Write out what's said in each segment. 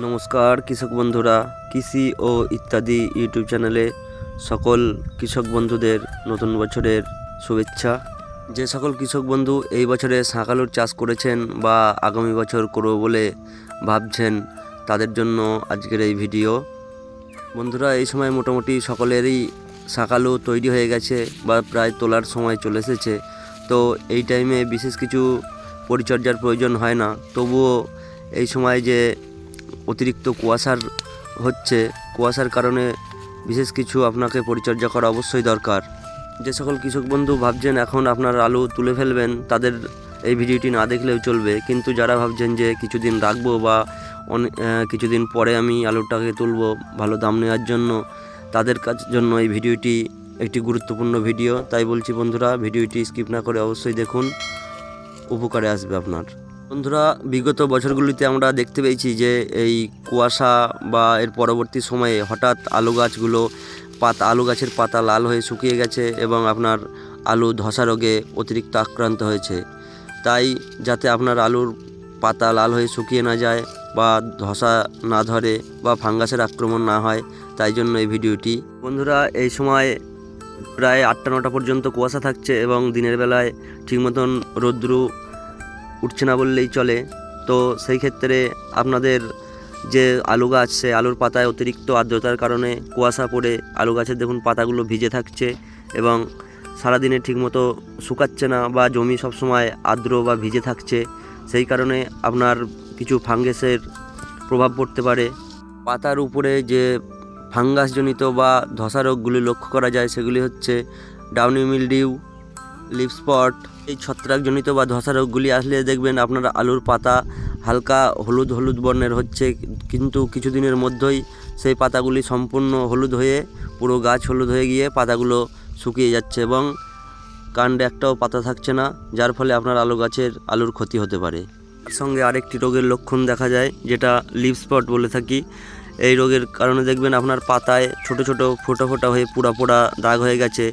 নমস্কার কৃষক বন্ধুরা, কৃষি ও ইত্যাদি ইউটিউব চ্যানেলে সকল কৃষক বন্ধুদের নতুন বছরের শুভেচ্ছা। যে সকল কৃষক বন্ধু এই বছরে শাক আলুর চাষ করেছেন বা আগামী বছর করব বলে ভাবছেন, তাদের জন্য আজকের এই ভিডিও। বন্ধুরা, এই সময় মোটামুটি সকলেরই শাক আলু তৈরি হয়ে গেছে বা প্রায় তোলার সময় চলে এসেছে। তো এই টাইমে বিশেষ কিছু পরিচর্যার প্রয়োজন হয় না, তবুও এই সময় যে অতিরিক্ত কুয়াশার কারণে বিশেষ কিছু আপনাকে পরিচর্যা করা অবশ্যই দরকার। যে সকল কৃষক বন্ধু ভাবছেন এখন আপনার আলু তুলে ফেলবেন, তাদের এই ভিডিওটি না দেখলেও চলবে, কিন্তু যারা ভাবছেন যে কিছুদিন রাখবো বা কিছুদিন পরে আমি আলুটাকে তুলবো ভালো দাম নেওয়ার জন্য, তাদের জন্য এই ভিডিওটি একটি গুরুত্বপূর্ণ ভিডিও। তাই বলছি বন্ধুরা, ভিডিওটি স্কিপ না করে অবশ্যই দেখুন, উপকারে আসবে আপনার। বন্ধুরা, বিগত বছরগুলিতে আমরা দেখতে পেয়েছি যে এই কুয়াশা বা এর পরবর্তী সময়ে হঠাৎ আলু গাছের পাতা লাল হয়ে শুকিয়ে গেছে এবং আপনার আলু ধসা রোগে অতিরিক্ত আক্রান্ত হয়েছে। তাই যাতে আপনার আলুর পাতা লাল হয়ে শুকিয়ে না যায় বা ধসা না ধরে বা ফাঙ্গাসের আক্রমণ না হয়, তাই জন্য এই ভিডিওটি। বন্ধুরা, এই সময় প্রায় 8টা-9টা পর্যন্ত কুয়াশা থাকছে এবং দিনের বেলায় ঠিক মতন রৌদ্রু উঠছে না বললেই চলে। তো সেই ক্ষেত্রে আপনাদের যে আলু গাছ, সে আলুর পাতায় অতিরিক্ত আর্দ্রতার কারণে কুয়াশা পড়ে আলু গাছের দেখুন পাতাগুলো ভিজে থাকছে এবং সারাদিনে ঠিকমতো শুকাচ্ছে না বা জমি সবসময় আর্দ্র বা ভিজে থাকছে। সেই কারণে আপনার কিছু ফাঙ্গাসের প্রভাব পড়তে পারে। পাতার উপরে যে ফাঙ্গাসজনিত বা ধসা রোগগুলি লক্ষ্য করা যায় সেগুলি হচ্ছে ডাউনি মিলডিউ, লিফ স্পট। এই ছত্রাকজনিত বা ধসা রোগগুলি আসলে দেখবেন আপনার আলুর পাতা হালকা হলুদ হলুদ বর্ণের হচ্ছে, কিন্তু কিছুদিনের মধ্যেই সেই পাতাগুলি সম্পূর্ণ হলুদ হয়ে পুরো গাছ হলুদ হয়ে গিয়ে পাতাগুলো শুকিয়ে যাচ্ছে এবং কাণ্ডে একটাও পাতা থাকছে না, যার ফলে আপনার আলুর ক্ষতি হতে পারে। তার সঙ্গে আরেকটি রোগের লক্ষণ দেখা যায়, যেটা লিফ স্পট বলে থাকি। এই রোগের কারণে দেখবেন আপনার পাতায় ছোট ছোট ফোঁটা ফোঁটা হয়ে পোড়া পোড়া দাগ হয়ে গেছে।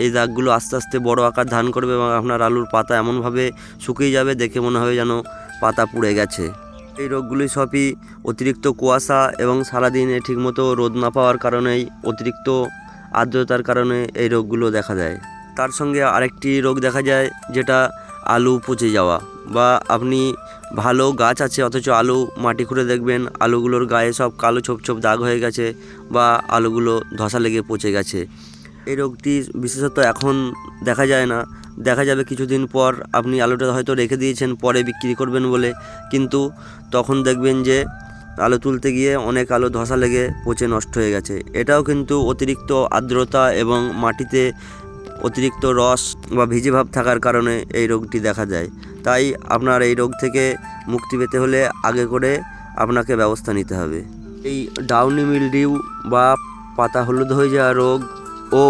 এই দাগগুলো আস্তে আস্তে বড় আকার ধারণ করবে এবং আপনার আলুর পাতা এমনভাবে শুকিয়ে যাবে, দেখে মনে হবে যেন পাতা পুড়ে গেছে। এই রোগগুলি সবই অতিরিক্ত কুয়াশা এবং সারাদিনে ঠিকমতো রোদ না পাওয়ার কারণেই, অতিরিক্ত আর্দ্রতার কারণে এই রোগগুলো দেখা দেয়। তার সঙ্গে আরেকটি রোগ দেখা যায়, যেটা আলু পচে যাওয়া। বা আপনি ভালো গাছ আছে অথচ আলু মাটি খুঁড়ে দেখবেন আলুগুলোর গায়ে সব কালো ছোপ ছোপ দাগ হয়ে গেছে বা আলুগুলো ধসা লেগে পচে গেছে। এই রোগটি বিশেষত এখন দেখা যায় না, দেখা যাবে কিছুদিন পর। আপনি আলুটা হয়তো রেখে দিয়েছেন পরে বিক্রি করবেন বলে, কিন্তু তখন দেখবেন যে আলু তুলতে গিয়ে অনেক আলু ধসা লেগে পচে নষ্ট হয়ে গেছে। এটাও কিন্তু অতিরিক্ত আর্দ্রতা এবং মাটিতে অতিরিক্ত রস বা ভিজে ভাব থাকার কারণে এই রোগটি দেখা যায়। তাই আপনার এই রোগ থেকে মুক্তি পেতে হলে আগে করে আপনাকে ব্যবস্থা নিতে হবে। এই ডাউনি মিলডিউ বা পাতা হলুদ হয়ে যাওয়া রোগ ও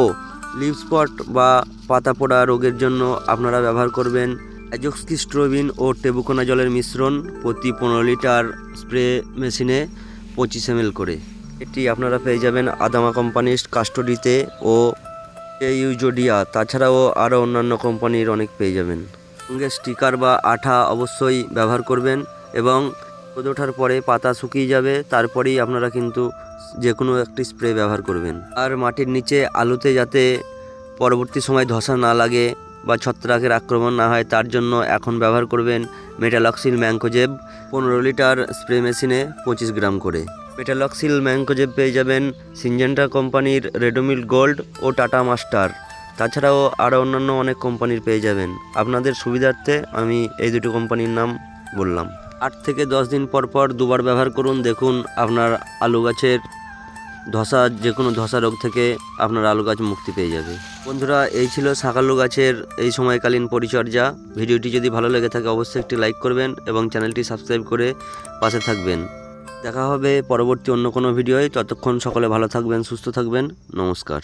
লিফ স্পট বা পাতা পোড়া রোগের জন্য আপনারা ব্যবহার করবেন অ্যাজোক্সিস্ট্রোবিন ও টেবুকোনাজলের মিশ্রণ প্রতি 15 লিটার স্প্রে মেশিনে 25 ml করে। এটি আপনারা পেয়ে যাবেন আদামা কোম্পানির কাস্টডিতে ও ইউজোডিয়া, তাছাড়াও আরও অন্যান্য কোম্পানির অনেক পেয়ে যাবেন। সঙ্গে স্টিকার বা আঠা অবশ্যই ব্যবহার করবেন এবং রোদ ওঠার পরে পাতা শুকিয়ে যাবে, তারপরেই আপনারা কিন্তু যে কোনো একটি স্প্রে ব্যবহার করবেন। আর মাটির নিচে আলুতে যাতে পরবর্তী সময় ধসা না লাগে বা ছত্রাকের আক্রমণ না হয়, তার জন্য এখন ব্যবহার করবেন মেটালক্সিল ম্যাঙ্কোজেব 15 লিটার স্প্রে মেশিনে 25 গ্রাম করে। মেটালক্সিল ম্যাঙ্কোজেব পেয়ে যাবেন সিনজেন্টা কোম্পানির রেডোমিল গোল্ড ও টাটা মাস্টার, তাছাড়াও আরও অন্যান্য অনেক কোম্পানির পেয়ে যাবেন। আপনাদের সুবিধার্থে আমি এই দুটো কোম্পানির নাম বললাম। 8 থেকে 10 দিন পর পর দুবার ব্যবহার করুন, দেখুন আপনার আলু গাছের যে কোনো ধসা রোগ থেকে আপনার আলু গাছ মুক্তি পেয়ে যাবে। বন্ধুরা, এই ছিল শাক আলু গাছের এই সময়কালীন পরিচর্যা। ভিডিওটি যদি ভালো লেগে থাকে অবশ্যই একটি লাইক করবেন এবং চ্যানেলটি সাবস্ক্রাইব করে পাশে থাকবেন। দেখা হবে পরবর্তী অন্য কোনো ভিডিওয়। ততক্ষণ সকলে ভালো থাকবেন, সুস্থ থাকবেন। নমস্কার।